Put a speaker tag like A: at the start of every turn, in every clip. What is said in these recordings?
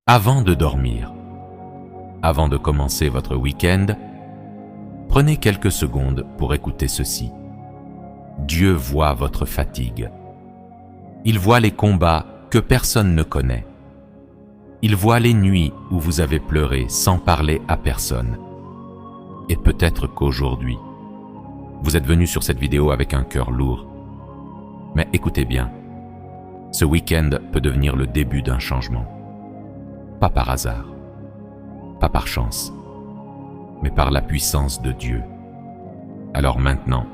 A: Avant de dormir, avant de commencer votre week-end, prenez quelques secondes pour écouter ceci. Dieu voit votre fatigue. Il voit les combats que personne ne connaît. Il voit les nuits où vous avez pleuré sans parler à personne. Et peut-être qu'aujourd'hui, vous êtes venu sur cette vidéo avec un cœur lourd. Mais écoutez bien, ce week-end peut devenir le début d'un changement. Pas par hasard, pas par chance, mais par la puissance de Dieu. Alors maintenant,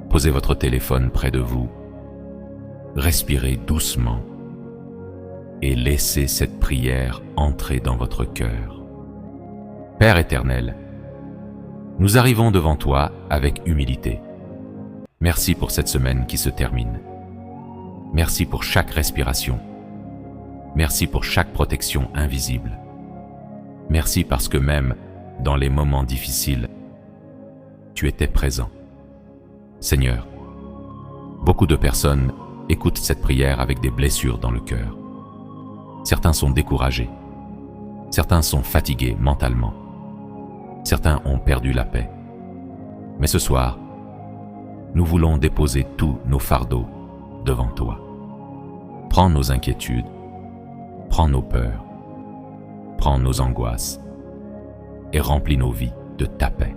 A: posez votre téléphone près de vous, respirez doucement et laissez cette prière entrer dans votre cœur. Père éternel, nous arrivons devant toi avec humilité. Merci pour cette semaine qui se termine. Merci pour chaque respiration. Merci pour chaque protection invisible. Merci parce que même dans les moments difficiles, tu étais présent. Seigneur, beaucoup de personnes écoutent cette prière avec des blessures dans le cœur. Certains sont découragés. Certains sont fatigués mentalement. Certains ont perdu la paix. Mais ce soir, nous voulons déposer tous nos fardeaux devant toi. Prends nos inquiétudes, prends nos peurs, prends nos angoisses et remplis nos vies de ta paix.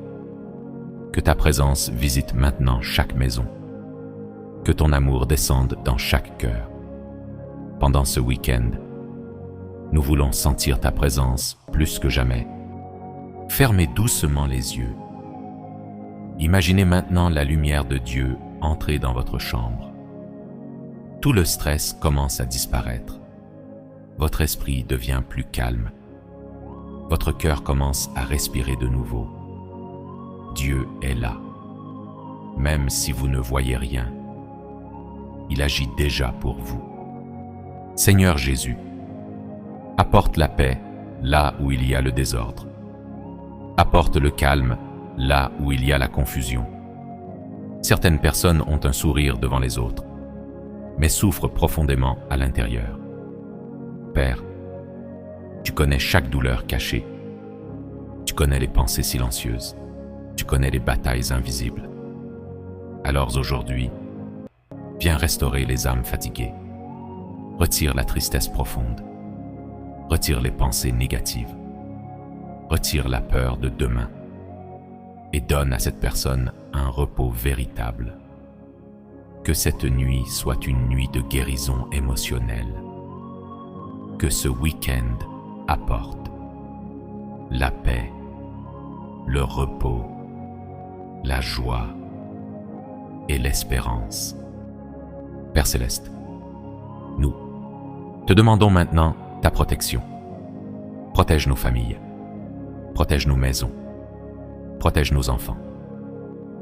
A: Que ta présence visite maintenant chaque maison. Que ton amour descende dans chaque cœur. Pendant ce week-end, nous voulons sentir ta présence plus que jamais. Fermez doucement les yeux. Imaginez maintenant la lumière de Dieu entrer dans votre chambre. Tout le stress commence à disparaître. Votre esprit devient plus calme. Votre cœur commence à respirer de nouveau. Dieu est là. Même si vous ne voyez rien, il agit déjà pour vous. Seigneur Jésus, apporte la paix là où il y a le désordre. Apporte le calme là où il y a la confusion. Certaines personnes ont un sourire devant les autres, mais souffrent profondément à l'intérieur. Père, tu connais chaque douleur cachée. Tu connais les pensées silencieuses. Tu connais les batailles invisibles. Alors aujourd'hui, viens restaurer les âmes fatiguées. Retire la tristesse profonde. Retire les pensées négatives. Retire la peur de demain. Et donne à cette personne un repos véritable. Que cette nuit soit une nuit de guérison émotionnelle. Que ce week-end apporte la paix, le repos, la joie et l'espérance. Père Céleste, nous te demandons maintenant ta protection. Protège nos familles, protège nos maisons, protège nos enfants.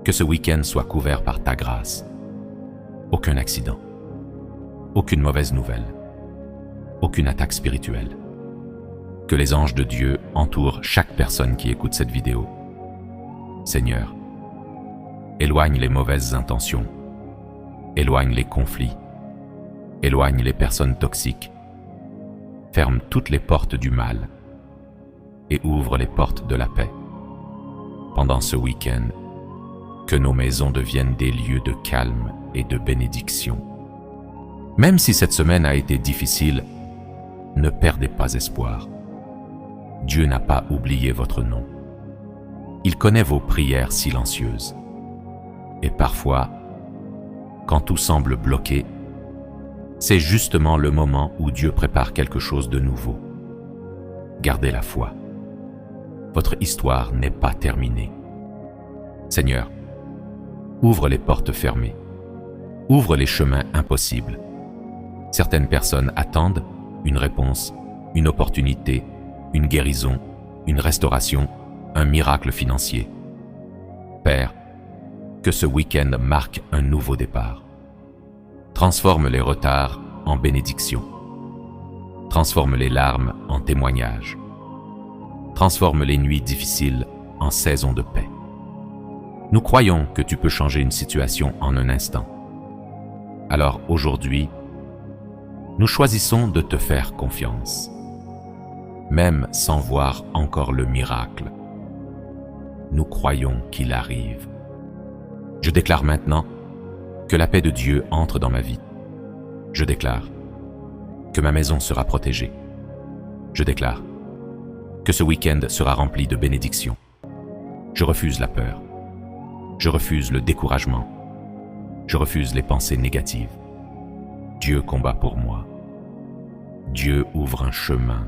A: Que ce week-end soit couvert par ta grâce. Aucun accident, aucune mauvaise nouvelle, aucune attaque spirituelle. Que les anges de Dieu entourent chaque personne qui écoute cette vidéo. Seigneur, éloigne les mauvaises intentions, éloigne les conflits, éloigne les personnes toxiques, ferme toutes les portes du mal et ouvre les portes de la paix. Pendant ce week-end, que nos maisons deviennent des lieux de calme et de bénédiction. Même si cette semaine a été difficile, ne perdez pas espoir. Dieu n'a pas oublié votre nom. Il connaît vos prières silencieuses. Et parfois, quand tout semble bloqué, c'est justement le moment où Dieu prépare quelque chose de nouveau. Gardez la foi. Votre histoire n'est pas terminée. Seigneur, ouvre les portes fermées. Ouvre les chemins impossibles. Certaines personnes attendent une réponse, une opportunité, une guérison, une restauration, un miracle financier. Père, que ce week-end marque un nouveau départ. Transforme les retards en bénédiction. Transforme les larmes en témoignages. Transforme les nuits difficiles en saison de paix. Nous croyons que tu peux changer une situation en un instant. Alors aujourd'hui, nous choisissons de te faire confiance. même sans voir encore le miracle. Nous croyons qu'il arrive. Je déclare maintenant que la paix de Dieu entre dans ma vie. Je déclare que ma maison sera protégée. Je déclare que ce week-end sera rempli de bénédictions. Je refuse la peur. Je refuse le découragement. Je refuse les pensées négatives. Dieu combat pour moi. Dieu ouvre un chemin.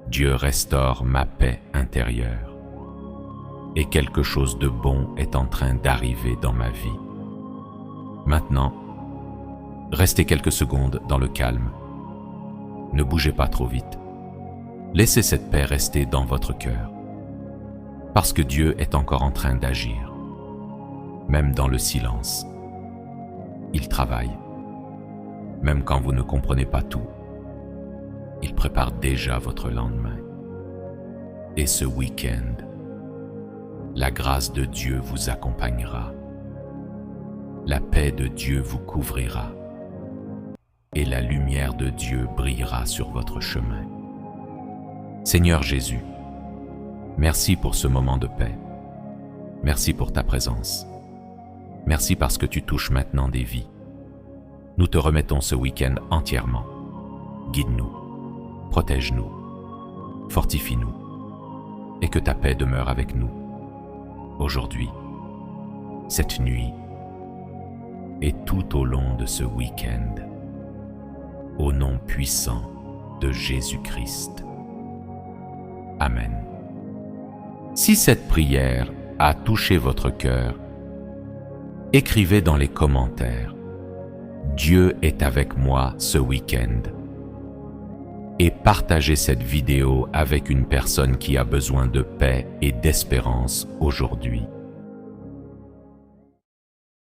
A: Dieu restaure ma paix intérieure. Et quelque chose de bon est en train d'arriver dans ma vie. Maintenant, restez quelques secondes dans le calme. Ne bougez pas trop vite. Laissez cette paix rester dans votre cœur. Parce que Dieu est encore en train d'agir. Même dans le silence. Il travaille. Même quand vous ne comprenez pas tout. Il prépare déjà votre lendemain. Et ce week-end, la grâce de Dieu vous accompagnera. La paix de Dieu vous couvrira. Et la lumière de Dieu brillera sur votre chemin. Seigneur Jésus, merci pour ce moment de paix. Merci pour ta présence. Merci parce que tu touches maintenant des vies. Nous te remettons ce week-end entièrement. Guide-nous, protège-nous, fortifie-nous, et que ta paix demeure avec nous, aujourd'hui, cette nuit, et tout au long de ce week-end. Au nom puissant de Jésus-Christ. Amen. Si cette prière a touché votre cœur, écrivez dans les commentaires « Dieu est avec moi ce week-end » et partagez cette vidéo avec une personne qui a besoin de paix et d'espérance aujourd'hui.